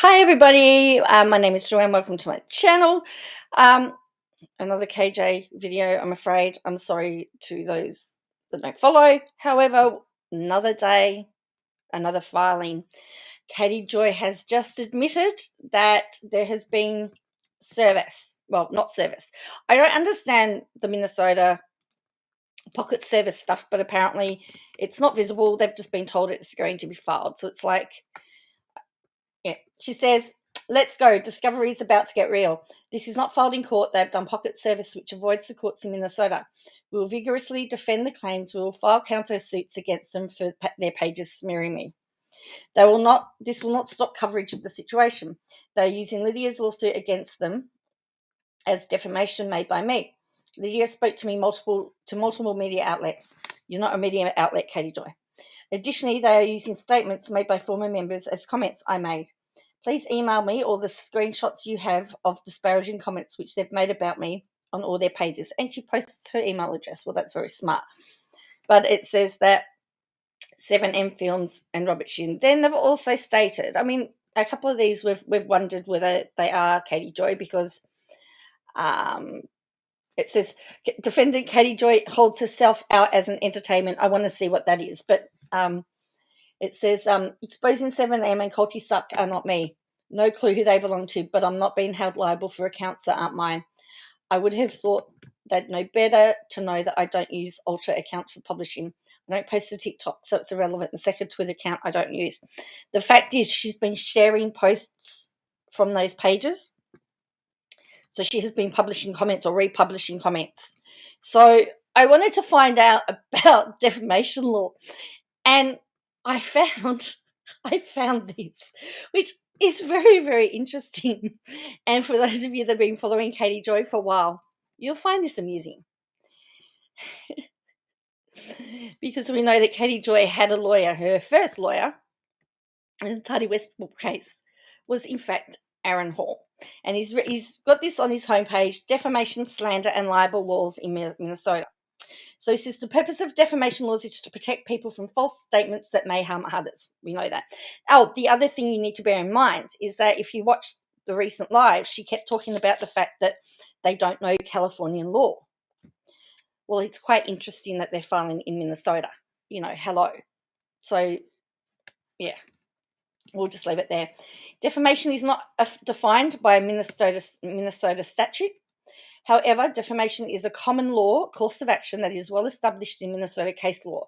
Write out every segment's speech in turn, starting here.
Hi everybody, my name is Joanne. Welcome to my channel. Um, Another KJ video, I'm afraid. I'm sorry to those that don't follow. However, another day, another filing. Katie Joy has just admitted that there has been service. Well, not service. I don't understand the Minnesota pocket service stuff, but apparently it's not visible. They've just been told it's going to be filed. So it's like, yeah, she says, let's go. Discovery is about to get real. This is not filed in court. They've done pocket service, which avoids the courts in Minnesota. We will vigorously defend the claims. We will file counter suits against them for their pages smearing me. This will not stop coverage of the situation. They're using Lydia's lawsuit against them as defamation made by me. Lydia spoke to me multiple media outlets. You're not a media outlet, Katie Joy. Additionally, they are using statements made by former members as comments I made. Please email me all the screenshots you have of disparaging comments which they've made about me on all their pages. And she posts her email address. Well, that's very smart. But it says that 7M Films and Robert Shin. Then they've also stated, I mean, a couple of these we've wondered whether they are Katie Joy because it says defendant Katie Joy holds herself out as an entertainment. I want to see what that is. But it says exposing 7M and Culty Suck are not me. No clue who they belong to, but I'm not being held liable for accounts that aren't mine. I would have thought they'd know better to know that I don't use alter accounts for publishing. I don't post to TikTok, so it's irrelevant. The second Twitter account I don't use. The fact is she's been sharing posts from those pages. So she has been publishing comments or republishing comments. So I wanted to find out about defamation law. And I found this, which is very, very interesting. And for those of you that have been following Katie Joy for a while, you'll find this amusing. Because we know that Katie Joy had a lawyer. Her first lawyer in the Tidy Westbrook case was, in fact, Aaron Hall. And he's got this on his homepage, defamation, slander, and libel laws in Minnesota. So he says the purpose of defamation laws is to protect people from false statements that may harm others. We know that. Oh, the other thing you need to bear in mind is that if you watch the recent live, she kept talking about the fact that they don't know Californian law. Well, it's quite interesting that they're filing in Minnesota. Hello. So, yeah, we'll just leave it there. Defamation is not defined by a Minnesota statute. However, defamation is a common law course of action that is well established in Minnesota case law.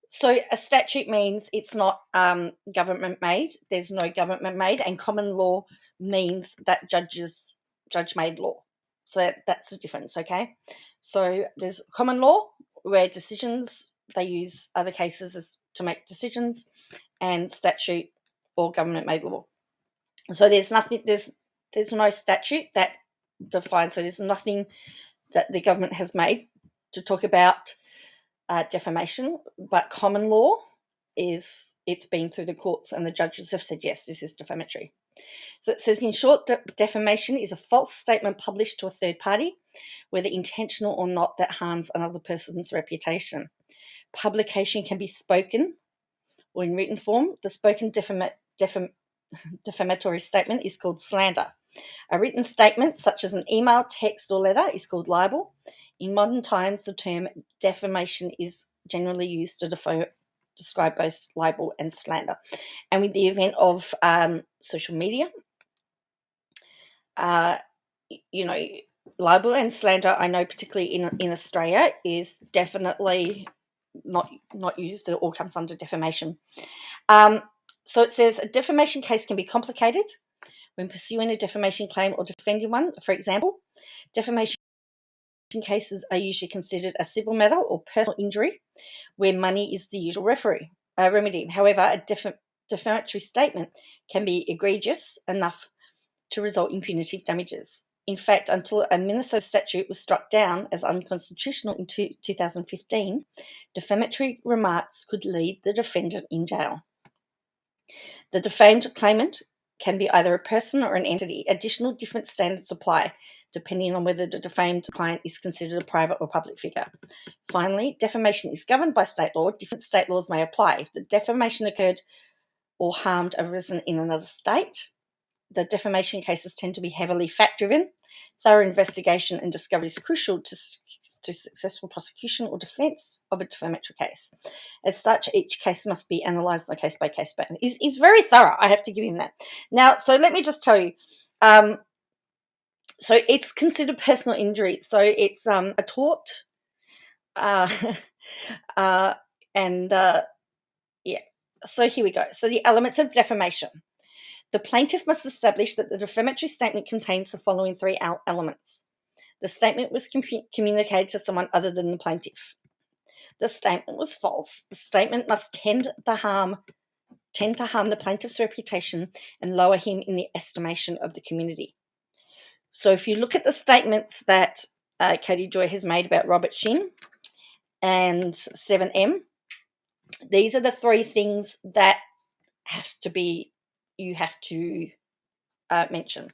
So a statute means it's not government made. There's no government made, and common law means that judge made law. So that's the difference, okay? So there's common law where decisions, they use other cases to make decisions, and statute or government made law. So there's no statute that defines. So there's nothing that the government has made to talk about defamation, but common law it's been through the courts and the judges have said, yes, this is defamatory. So it says, in short, defamation is a false statement published to a third party, whether intentional or not, that harms another person's reputation. Publication can be spoken or in written form. The spoken defamatory statement is called slander. A written statement, such as an email, text, or letter, is called libel. In modern times, the term defamation is generally used to describe both libel and slander. And with the event of social media, libel and slander, I know particularly in Australia, is definitely not used. It all comes under defamation. So it says a defamation case can be complicated when pursuing a defamation claim or defending one. For example, defamation cases are usually considered a civil matter or personal injury where money is the usual remedy. However, a defamatory statement can be egregious enough to result in punitive damages. In fact, until a Minnesota statute was struck down as unconstitutional in 2015, defamatory remarks could lead the defendant in jail. The defamed claimant can be either a person or an entity. Additional different standards apply depending on whether the defamed client is considered a private or public figure. Finally, defamation is governed by state law. Different state laws may apply. If the defamation occurred or harmed a resident in another state, the defamation cases tend to be heavily fact-driven. Thorough investigation and discovery is crucial to successful prosecution or defence of a defamatory case. As such, each case must be analysed on a case-by-case basis. He's very thorough, I have to give him that. Now, so let me just tell you. So it's considered personal injury. So it's a tort. Yeah. So here we go. So the elements of defamation. The plaintiff must establish that the defamatory statement contains the following three elements. The statement was communicated to someone other than the plaintiff. The statement was false. The statement must tend to harm the plaintiff's reputation and lower him in the estimation of the community. So if you look at the statements that Katie Joy has made about Robert Shin and 7M, these are the three things that you have to mention.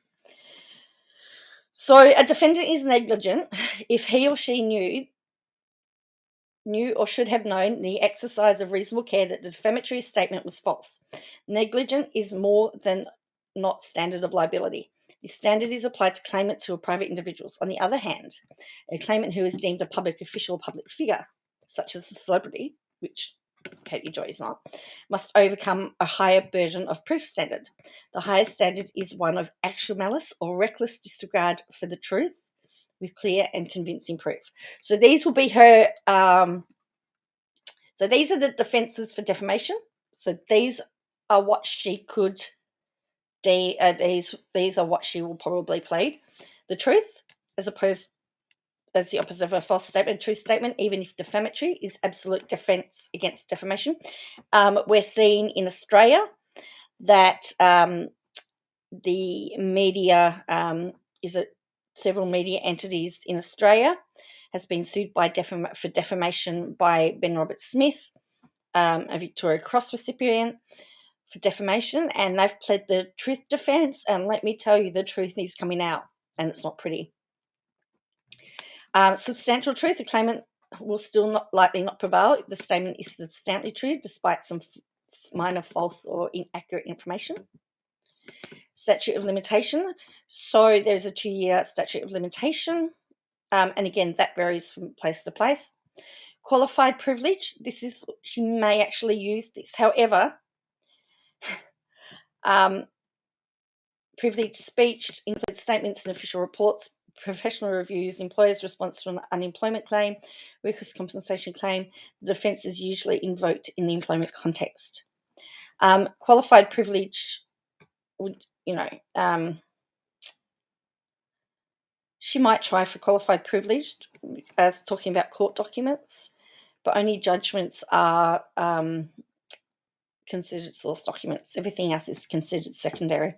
So a defendant is negligent if he or she knew or should have known the exercise of reasonable care that the defamatory statement was false. Negligent is more than not standard of liability. The standard is applied to claimants who are private individuals. On the other hand, a claimant who is deemed a public official or public figure, such as a celebrity, which Katie Joy is not, must overcome a higher burden of proof standard. The highest standard is one of actual malice or reckless disregard for the truth with clear and convincing proof. So these will be her, so these are the defences for defamation. So these are what she could, these are what she will probably plead. The truth, as the opposite of a false statement, true statement, even if defamatory, is absolute defence against defamation. We're seeing in Australia that the media, several media entities in Australia has been sued for defamation by Ben Roberts-Smith, a Victoria Cross recipient, for defamation, and they've pled the truth defence, and let me tell you, the truth is coming out, and it's not pretty. Substantial truth, the claimant will still likely not prevail if the statement is substantially true, despite some minor false or inaccurate information. Statute of limitation. So there's a 2-year statute of limitation, and again, that varies from place to place. Qualified privilege. She may actually use this. However, privileged speech includes statements and official reports, professional reviews, employer's response to an unemployment claim, workers' compensation claim. The defence is usually invoked in the employment context. Qualified privilege would, she might try for qualified privilege as talking about court documents, but only judgments are considered source documents. Everything else is considered secondary.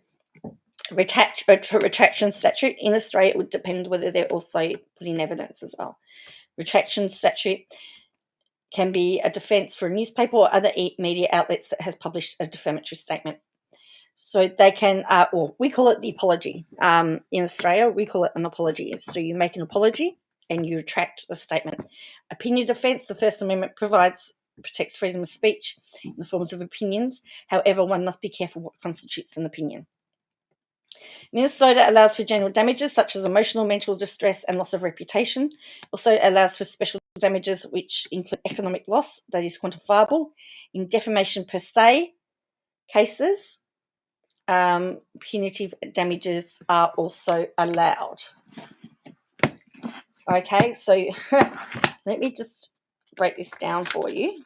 Retraction statute in Australia, it would depend whether they're also putting evidence as well. Retraction statute can be a defence for a newspaper or other media outlets that has published a defamatory statement. So they can, or we call it the apology. In Australia, we call it an apology. So you make an apology and you retract a statement. Opinion defence, the First Amendment protects freedom of speech in the forms of opinions. However, one must be careful what constitutes an opinion. Minnesota allows for general damages such as emotional, mental distress and loss of reputation. Also allows for special damages which include economic loss that is quantifiable. In defamation per se cases, punitive damages are also allowed. Okay, so let me just break this down for you.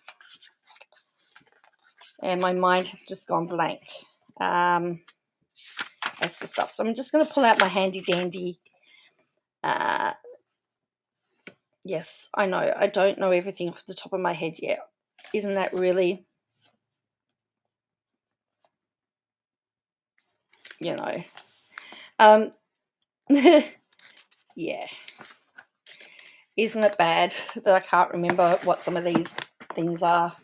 And my mind has just gone blank. That's the stuff. So I'm just going to pull out my handy dandy. Yes, I know. I don't know everything off the top of my head yet. Isn't that really, yeah. Isn't it bad that I can't remember what some of these things are?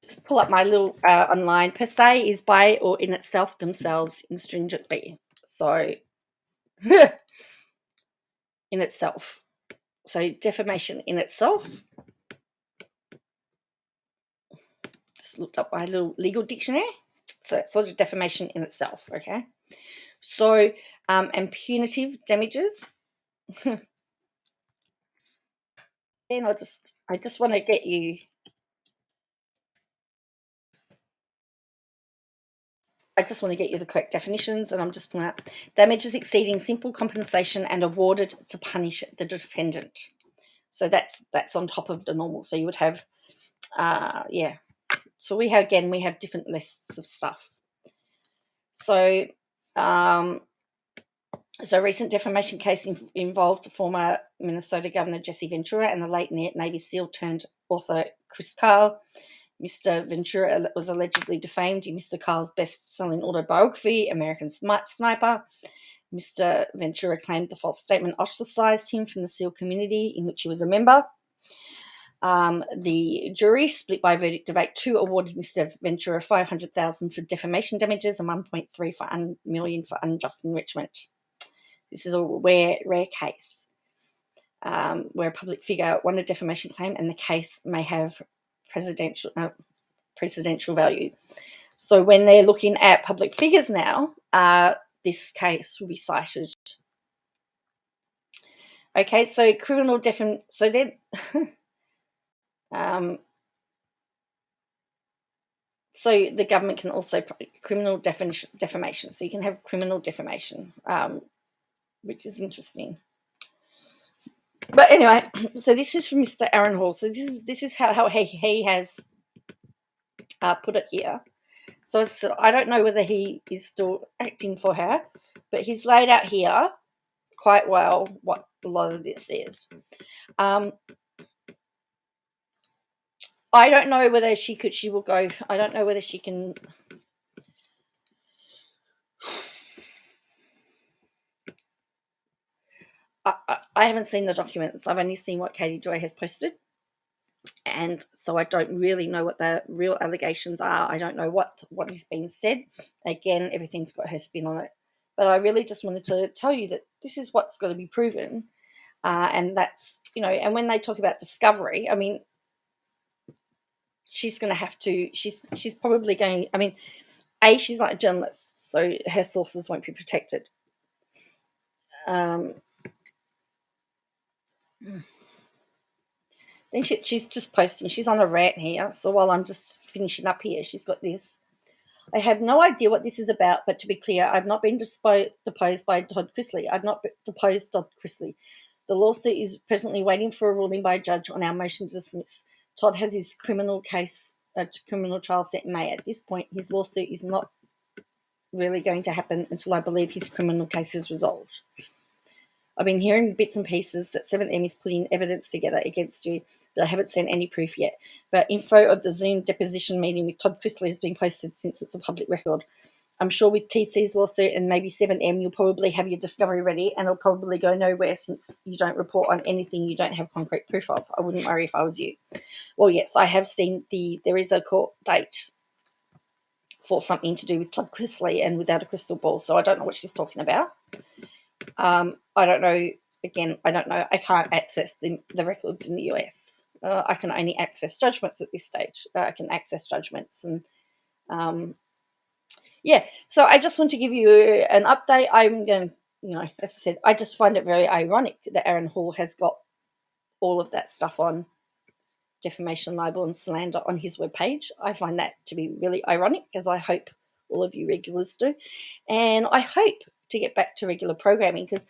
Just pull up my little online. Per se is by or in itself, themselves, stringently. So, in itself. So defamation in itself, just looked up my little legal dictionary. So it's sort of defamation in itself, okay? So, and punitive damages. Then I just want to get you. I just want to get you the correct definitions, and I'm just pulling up damages exceeding simple compensation and awarded to punish the defendant. So that's on top of the normal. So you would have, yeah. So we have different lists of stuff. So, so a recent defamation case involved former Minnesota Governor Jesse Ventura and the late Navy SEAL turned author Chris Kyle. Mr. Ventura was allegedly defamed in Mr. Kyle's best-selling autobiography, American Sniper. Mr. Ventura claimed the false statement ostracized him from the SEAL community in which he was a member. The jury, split by verdict of 8-2, awarded Mr. Ventura $500,000 for defamation damages and $1.3 million for unjust enrichment. This is a rare case where a public figure won a defamation claim and the case may have precedential value. So when they're looking at public figures now, this case will be cited. Okay, so criminal defamation. So then, so the government can also criminal defamation. So you can have criminal defamation, which is interesting. But anyway, so this is from Mr. Aaron Hall. So this is how he has put it here. So I don't know whether he is still acting for her, but he's laid out here quite well what a lot of this is. I don't know whether she will go. I don't know whether she can. I haven't seen the documents. I've only seen what Katie Joy has posted. And so I don't really know what the real allegations are. I don't know what is being said. Again, everything's got her spin on it. But I really just wanted to tell you that this is what's got to be proven. And that's, and when they talk about discovery, I mean, she's going to have to, she's probably going, I mean, she's not a journalist, so her sources won't be protected. Then she's just posting. She's on a rant here. So while I'm just finishing up here, she's got this. I have no idea what this is about, but to be clear, I've not been deposed by Todd Chrisley. I've not deposed Todd Chrisley. The lawsuit is presently waiting for a ruling by a judge on our motion to dismiss. Todd has his criminal trial set in May. At this point, his lawsuit is not really going to happen until I believe his criminal case is resolved. I've been hearing bits and pieces that 7M is putting evidence together against you, but I haven't seen any proof yet. But info of the Zoom deposition meeting with Todd Chrisley has been posted since it's a public record. I'm sure with TC's lawsuit and maybe 7M, you'll probably have your discovery ready and it'll probably go nowhere since you don't report on anything you don't have concrete proof of. I wouldn't worry if I was you. Well, yes, I have seen there is a court date for something to do with Todd Chrisley and without a crystal ball, so I don't know what she's talking about. I don't know. Again, I don't know. I can't access the records in the US. I can only access judgments at this stage. I can access judgments and yeah. So I just want to give you an update. I'm going to, as I said, I just find it very ironic that Aaron Hall has got all of that stuff on defamation, libel and slander on his webpage. I find that to be really ironic, as I hope all of you regulars do. And I hope to get back to regular programming because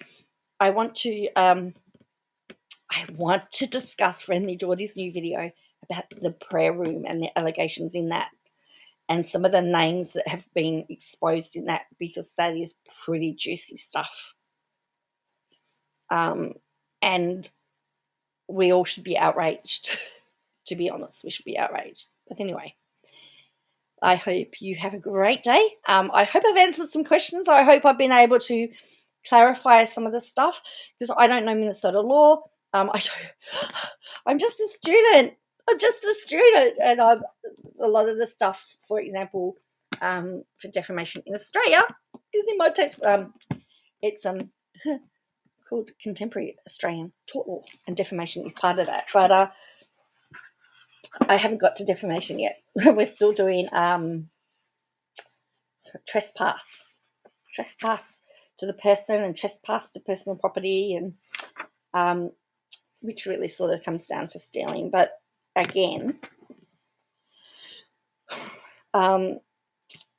I want to discuss Friendly Geordie's new video about the prayer room and the allegations in that and some of the names that have been exposed in that, because that is pretty juicy stuff. And we all should be outraged. To be honest, we should be outraged. But anyway, I hope you have a great day. I hope I've answered some questions. I hope I've been able to clarify some of the stuff because I don't know Minnesota law. I'm just a student. And a lot of the stuff, for example, for defamation in Australia is in my text. It's called contemporary Australian tort law, and defamation is part of that. But I haven't got to defamation yet. We're still doing trespass to the person and trespass to personal property, and which really sort of comes down to stealing. But again,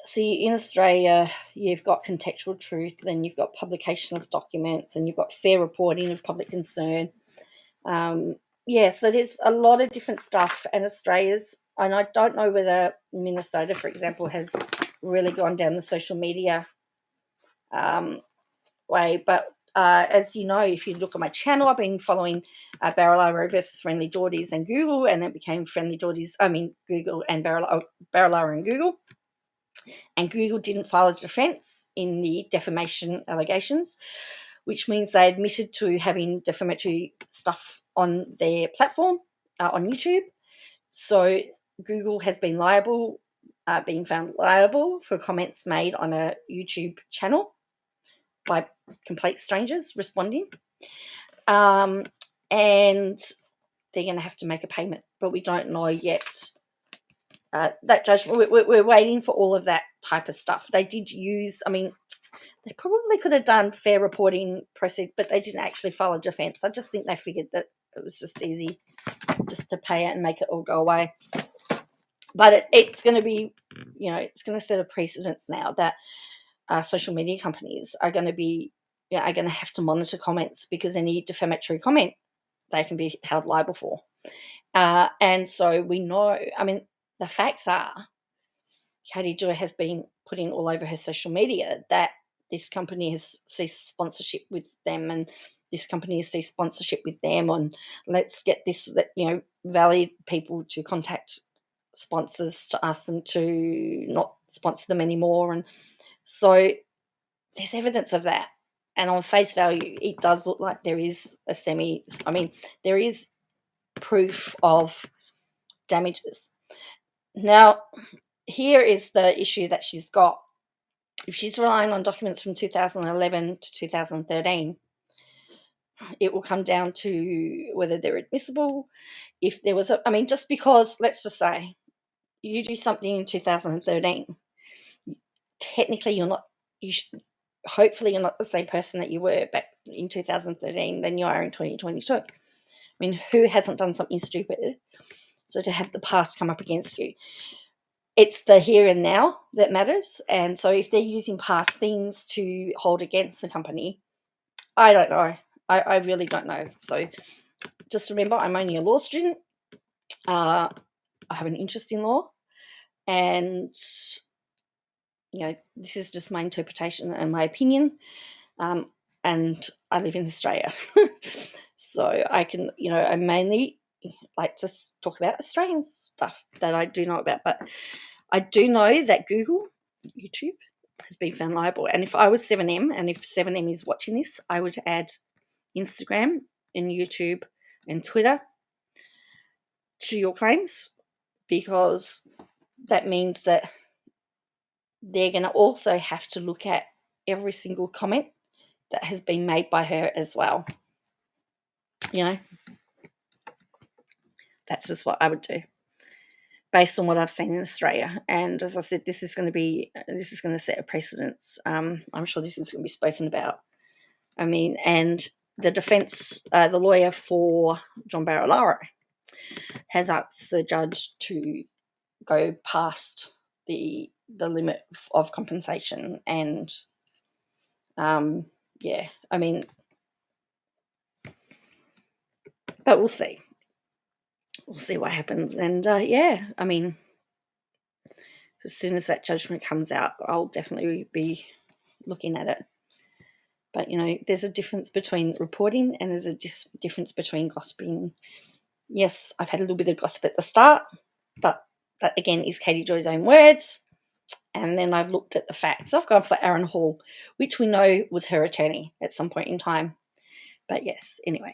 see, in Australia, you've got contextual truth, then you've got publication of documents, and you've got fair reporting of public concern. So there's a lot of different stuff, and Australia's, and I don't know whether Minnesota, for example, has really gone down the social media way, but as you know, if you look at my channel, I've been following Barrelaro versus Friendly Geordies and Google, and it became Google and Barrelaro and Google. And Google didn't file a defense in the defamation allegations, which means they admitted to having defamatory stuff on their platform, on YouTube. So Google has been found liable for comments made on a YouTube channel by complete strangers responding. And they're going to have to make a payment, but we don't know yet. That judgment, we're waiting for all of that type of stuff. They did use, they probably could have done fair reporting process, but they didn't actually file a defense. I just think they figured that it was just easy just to pay it and make it all go away. But it's going to be, it's going to set a precedence now that social media companies are going to have to monitor comments, because any defamatory comment they can be held liable for. And so we know, the facts are, Katie Joy has been putting all over her social media that this company has ceased sponsorship with them, and this company has ceased sponsorship with them, and let's get this, valid people to contact sponsors to ask them to not sponsor them anymore. And so there's evidence of that. And on face value, it does look like there is there is proof of damages. Now, here is the issue that she's got. If she's relying on documents from 2011 to 2013, it will come down to whether they're admissible. If there was just because, let's just say, you do something in 2013, technically hopefully you're not the same person that you were back in 2013 than you are in 2022. Who hasn't done something stupid? So to have the past come up against you, it's the here and now that matters. And so if they're using past things to hold against the company, I don't know. I really don't know. So just remember, I'm only a law student. I have an interest in law, and this is just my interpretation and my opinion. And I live in Australia, so I can, I mainly like to talk about Australian stuff that I do know about. But I do know that YouTube has been found liable. And if I was 7M, and if 7M is watching this, I would add Instagram and YouTube and Twitter to your claims, because that means that they're going to also have to look at every single comment that has been made by her as well. That's just what I would do based on what I've seen in Australia. And as I said, this is going to set a precedence. I'm sure this is going to be spoken about. And the defense, the lawyer for John Barilaro, has asked the judge to go past the limit of compensation. And but we'll see. We'll see what happens. And as soon as that judgment comes out, I'll definitely be looking at it. But, there's a difference between reporting and there's a difference between gossiping. Yes, I've had a little bit of gossip at the start, but that, again, is Katie Joy's own words. And then I've looked at the facts. I've gone for Aaron Hall, which we know was her attorney at some point in time. But yes, anyway,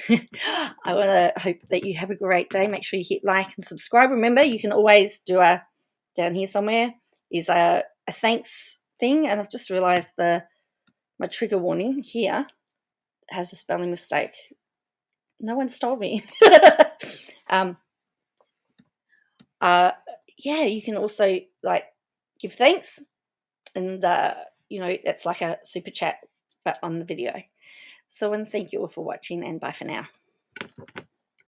I want to hope that you have a great day. Make sure you hit like and subscribe. Remember, you can always do down here somewhere is a thanks thing. And I've just realized my trigger warning here has a spelling mistake. No one's told me. Yeah, you can also like give thanks, and you know, it's like a super chat but on the video. So, and thank you all for watching, and bye for now.